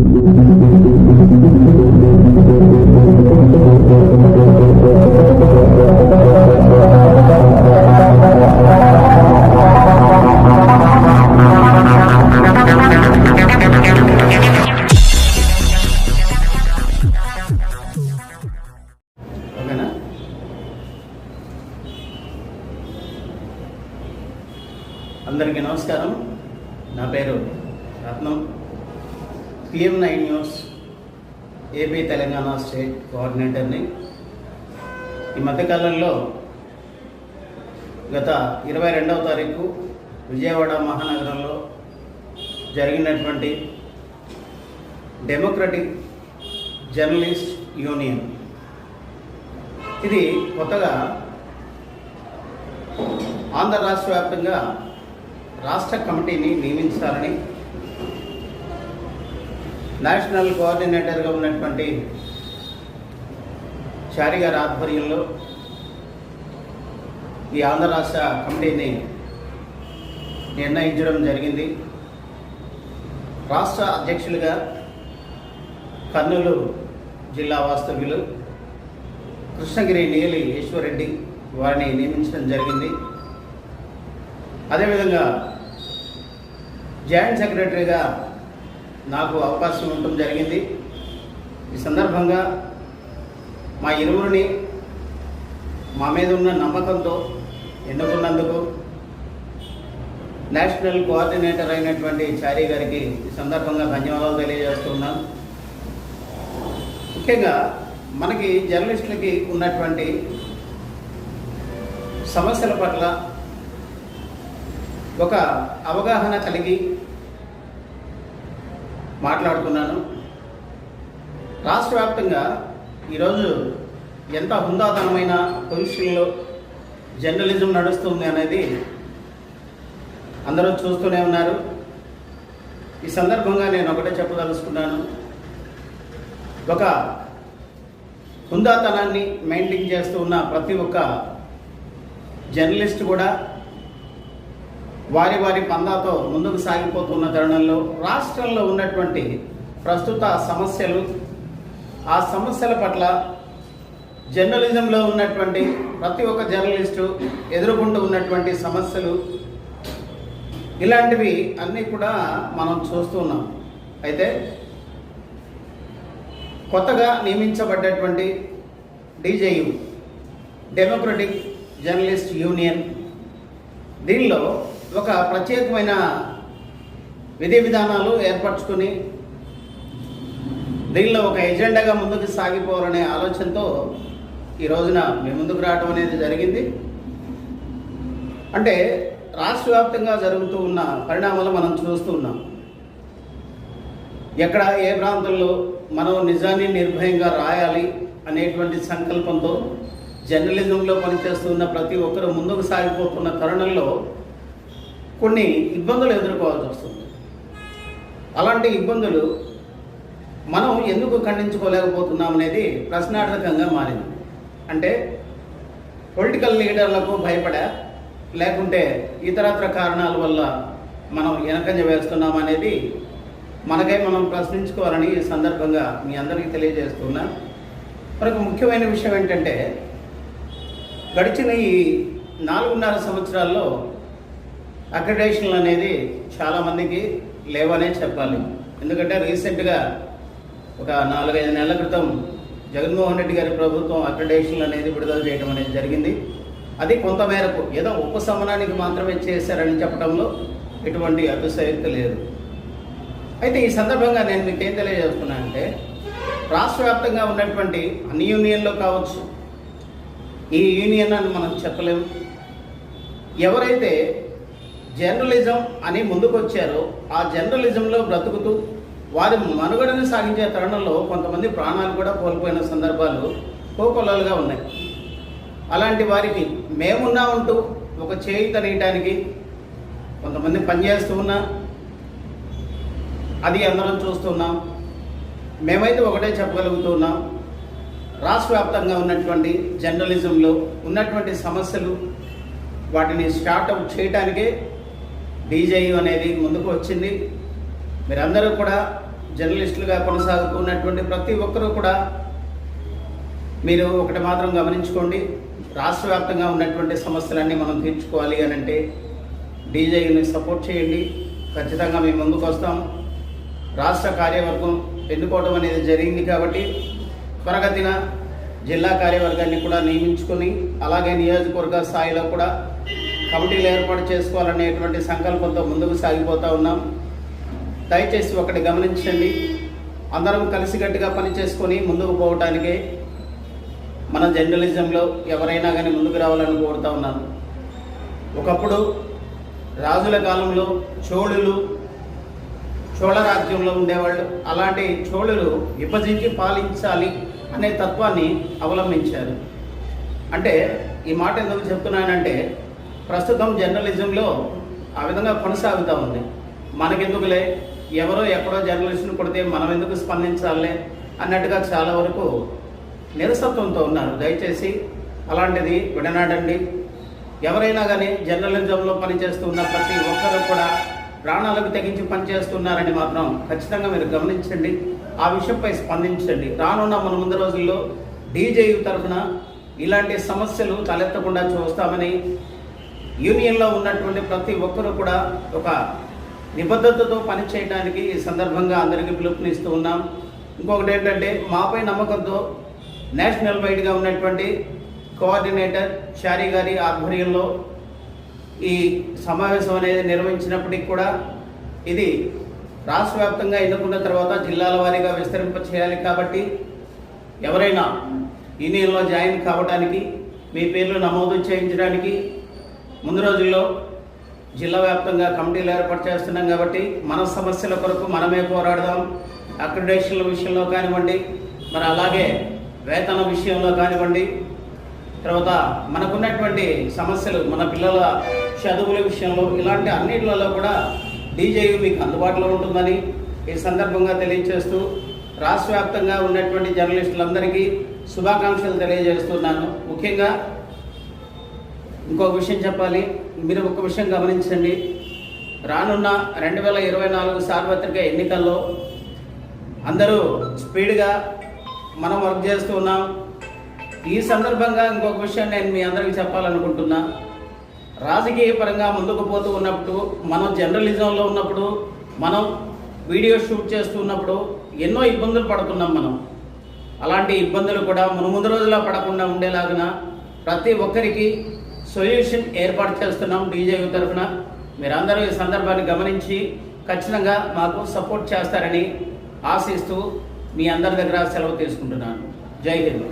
అందరికీ నమస్కారం. నా పేరు Ratnam, PM9 news AP Telangana state కోఆర్డినేటర్ని. ఈ మధ్యకాలంలో గత 22వ తారీఖు విజయవాడ మహానగరంలో జరిగినటువంటి డెమోక్రటిక్ జర్నలిస్ట్ యూనియన్, ఇది కొత్తగా ఆంధ్ర రాష్ట్ర వ్యాప్తంగా రాష్ట్ర కమిటీని నియమించాలని నేషనల్ కోఆర్డినేటర్గా ఉన్నటువంటి చారి గారి ఆధ్వర్యంలో ఈ ఆంధ్ర రాష్ట్ర కమిటీని నిర్ణయించడం జరిగింది. రాష్ట్ర అధ్యక్షులుగా కర్నూలు జిల్లా వాస్తవ్యులు కృష్ణగిరి నీలి ఈశ్వరెడ్డి వారిని నియమించడం జరిగింది. అదేవిధంగా జాయింట్ సెక్రటరీగా నాకు అవకాశం ఉండటం జరిగింది. ఈ సందర్భంగా మా ఇరువురిని మా మీద ఉన్న నమ్మకంతో ఎన్నుకున్నందుకు నేషనల్ కోఆర్డినేటర్ అయినటువంటి చారి గారికి ఈ సందర్భంగా ధన్యవాదాలు తెలియజేస్తున్నాను. ముఖ్యంగా మనకి జర్నలిస్టులకి ఉన్నటువంటి సమస్యల పట్ల ఒక అవగాహన కలిగి మాట్లాడుతున్నాను. రాష్ట్ర వ్యాప్తంగా ఈరోజు ఎంత హుందాతనమైన పొజిషన్లో జర్నలిజం నడుస్తుంది అనేది అందరూ చూస్తూనే ఉన్నారు. ఈ సందర్భంగా నేను ఒకటే చెప్పదలుచుకున్నాను. ఒక హుందాతనాన్ని మెయింటైన్ చేస్తూ ఉన్న ప్రతి ఒక్క జర్నలిస్ట్ కూడా వారి వారి పందాతో ముందుకు సాగిపోతున్న తరుణంలో రాష్ట్రంలో ఉన్నటువంటి ప్రస్తుత సమస్యలు, ఆ సమస్యల పట్ల జర్నలిజంలో ఉన్నటువంటి ప్రతి ఒక్క జర్నలిస్టు ఎదుర్కొంటూ ఉన్నటువంటి సమస్యలు, ఇలాంటివి అన్నీ కూడా మనం చూస్తున్నాం. అయితే కొత్తగా నియమించబడ్డటువంటి DJU డెమోక్రటిక్ జర్నలిస్ట్ యూనియన్, దీనిలో ఒక ప్రత్యేకమైన విధి విధానాలు ఏర్పరచుకొని దీనిలో ఒక ఎజెండాగా ముందుకు సాగిపోవాలనే ఆలోచనతో ఈ రోజున మేము ముందుకు రావడం అనేది జరిగింది. అంటే రాష్ట్ర వ్యాప్తంగా జరుగుతూ ఉన్న పరిణామాలు మనం చూస్తూ ఉన్నాం. ఎక్కడ ఏ ప్రాంతంలో మనం నిజాన్ని నిర్భయంగా రాయాలి అనేటువంటి సంకల్పంతో జర్నలిజంలో పనిచేస్తున్న ప్రతి ఒక్కరూ ముందుకు సాగిపోతున్న తరుణంలో కొన్ని ఇబ్బందులు ఎదుర్కోవాల్సి వస్తుంది. అలాంటి ఇబ్బందులు మనం ఎందుకు ఖండించుకోలేకపోతున్నాం అనేది ప్రశ్నార్థకంగా మారింది. అంటే పొలిటికల్ లీడర్లకు భయపడా, లేకుంటే ఇతరత్ర కారణాల వల్ల మనం వెనకంజ వేస్తున్నాం అనేది మనకై మనం ప్రశ్నించుకోవాలని ఈ సందర్భంగా మీ అందరికీ తెలియజేస్తున్నా. మరొక ముఖ్యమైన విషయం ఏంటంటే, గడిచిన ఈ 4.5 సంవత్సరాల్లో అక్రిడేషన్లు అనేది చాలామందికి లేవనే చెప్పాలి. ఎందుకంటే రీసెంట్గా ఒక 4-5 నెలల క్రితం జగన్మోహన్ రెడ్డి గారి ప్రభుత్వం అక్రిడేషన్లు అనేది విడుదల చేయడం అనేది జరిగింది. అది కొంతమేరకు ఏదో ఉపశమనానికి మాత్రమే చేశారని చెప్పడంలో ఎటువంటి అతిశయోక్తి లేదు. అయితే ఈ సందర్భంగా నేను మీకు ఏం తెలియజేస్తున్నానంటే, రాష్ట్ర వ్యాప్తంగా ఉన్నటువంటి అన్ని యూనియన్లో కావచ్చు, ఈ యూనియన్ అని మనం చెప్పలేము. ఎవరైతే జర్నలిజం అని ముందుకు వచ్చారో ఆ జర్నలిజంలో బ్రతుకుతూ వారి మనుగడను సాగించే తరుణంలో కొంతమంది ప్రాణాలు కూడా కోల్పోయిన సందర్భాలు కోకొల్లలుగా ఉన్నాయి. అలాంటి వారికి మేమున్నామంటూ ఒక చేయుతనీయటానికి కొంతమంది పనిచేస్తూ ఉన్నా అది అందరం చూస్తున్నాం. మేమైతే ఒకటే చెప్పగలుగుతున్నాం, రాష్ట్ర వ్యాప్తంగా ఉన్నటువంటి జర్నలిజంలో ఉన్నటువంటి సమస్యలు వాటిని స్టార్ట్అవుట్ చేయడానికే DJU అనేది ముందుకు వచ్చింది. మీరందరూ కూడా జర్నలిస్టులుగా కొనసాగుతున్నటువంటి ప్రతి ఒక్కరూ కూడా మీరు ఒకటి మాత్రం గమనించుకోండి, రాష్ట్ర వ్యాప్తంగా ఉన్నటువంటి సమస్యలన్నీ మనం తీర్చుకోవాలి అని అంటే డీజేయూని సపోర్ట్ చేయండి. ఖచ్చితంగా మేము ముందుకు వస్తాం. రాష్ట్ర కార్యవర్గం ఎన్నుకోవడం అనేది జరిగింది కాబట్టి త్వరగతిన జిల్లా కార్యవర్గాన్ని కూడా నియమించుకొని అలాగే నియోజకవర్గ స్థాయిలో కూడా కమిటీలు ఏర్పాటు చేసుకోవాలనేటువంటి సంకల్పంతో ముందుకు సాగిపోతూ ఉన్నాం. దయచేసి ఒకటి గమనించండి, అందరం కలిసికట్టుగా పనిచేసుకొని ముందుకు పోవటానికే మన జర్నలిజంలో ఎవరైనా కానీ ముందుకు రావాలని కోరుతూ ఉన్నాను. ఒకప్పుడు రాజుల కాలంలో చోళ రాజ్యంలో ఉండేవాళ్ళు. అలాంటి చోళులు విభజించి పాలించాలి అనే తత్వాన్ని అవలంబించారు. అంటే ఈ మాట ఎందుకు చెప్తున్నానంటే ప్రస్తుతం జర్నలిజంలో ఆ విధంగా కొనసాగుతూ ఉంది. మనకెందుకులే, ఎవరో ఎక్కడో జర్నలిస్టును కొడితే మనం ఎందుకు స్పందించాలే అన్నట్టుగా చాలా వరకు నిరసత్వంతో ఉన్నారు. దయచేసి అలాంటిది విడనాడండి. ఎవరైనా కానీ జర్నలిజంలో పనిచేస్తున్న ప్రతి ఒక్కరూ కూడా ప్రాణాలకు తెగించి పనిచేస్తున్నారని మాత్రం ఖచ్చితంగా మీరు గమనించండి. ఆ విషయంపై స్పందించండి. రానున్న మన ముందు రోజుల్లో డీజేయూ తరఫున ఇలాంటి సమస్యలు తలెత్తకుండా చూస్తామని యూనియన్లో ఉన్నటువంటి ప్రతి ఒక్కరూ కూడా ఒక నిబద్ధతతో పనిచేయడానికి ఈ సందర్భంగా అందరికీ పిలుపునిస్తూ ఉన్నాం. ఇంకొకటి ఏంటంటే మాపై నమ్మకంతో నేషనల్ వైడ్గా ఉన్నటువంటి కోఆర్డినేటర్ షారీ గారి ఆధ్వర్యంలో ఈ సమావేశం అనేది నిర్వహించినప్పటికీ కూడా ఇది రాష్ట్ర వ్యాప్తంగా ఎన్నుకున్న తర్వాత జిల్లాల వారీగా విస్తరింప చేయాలి. కాబట్టి ఎవరైనా యూనియన్లో జాయిన్ కావడానికి మీ పేర్లు నమోదు చేయించడానికి ముందు రోజుల్లో జిల్లా వ్యాప్తంగా కమిటీలు ఏర్పాటు చేస్తున్నాం. కాబట్టి మన సమస్యల కొరకు మనమే పోరాడదాం. అక్రిడేషన్ల విషయంలో కానివ్వండి, మరి అలాగే వేతన విషయంలో కానివ్వండి, తర్వాత మనకున్నటువంటి సమస్యలు మన పిల్లల చదువుల విషయంలో ఇలాంటి అన్నింటిలో కూడా డీజేయూ మీకు అందుబాటులో ఉంటుందని ఈ సందర్భంగా తెలియజేస్తూ రాష్ట్ర వ్యాప్తంగా ఉన్నటువంటి జర్నలిస్టులందరికీ శుభాకాంక్షలు తెలియజేస్తున్నాను. ముఖ్యంగా ఇంకొక విషయం చెప్పాలి, మీరు ఒక విషయం గమనించండి. రానున్న 2024 సార్వత్రిక ఎన్నికల్లో అందరూ స్పీడ్గా మనం వర్క్ చేస్తూ ఉన్నాం. ఈ సందర్భంగా ఇంకొక విషయం నేను మీ అందరికీ చెప్పాలనుకుంటున్నా. రాజకీయ పరంగా ముందుకు పోతూ ఉన్నప్పుడు, మనం జర్నలిజంలో ఉన్నప్పుడు, మనం వీడియో షూట్ చేస్తున్నప్పుడు ఎన్నో ఇబ్బందులు పడుతున్నాం. మనం అలాంటి ఇబ్బందులు కూడా ముందు రోజుల్లో పడకుండా ఉండేలాగా ప్రతి ఒక్కరికి సొల్యూషన్ ఏర్పాటు చేస్తున్నాం డీజేయూ తరఫున. మీరందరూ ఈ సందర్భాన్ని గమనించి ఖచ్చితంగా మాకు సపోర్ట్ చేస్తారని ఆశిస్తూ మీ అందరి దగ్గర సెలవు తీసుకుంటున్నాను. జై హింద్.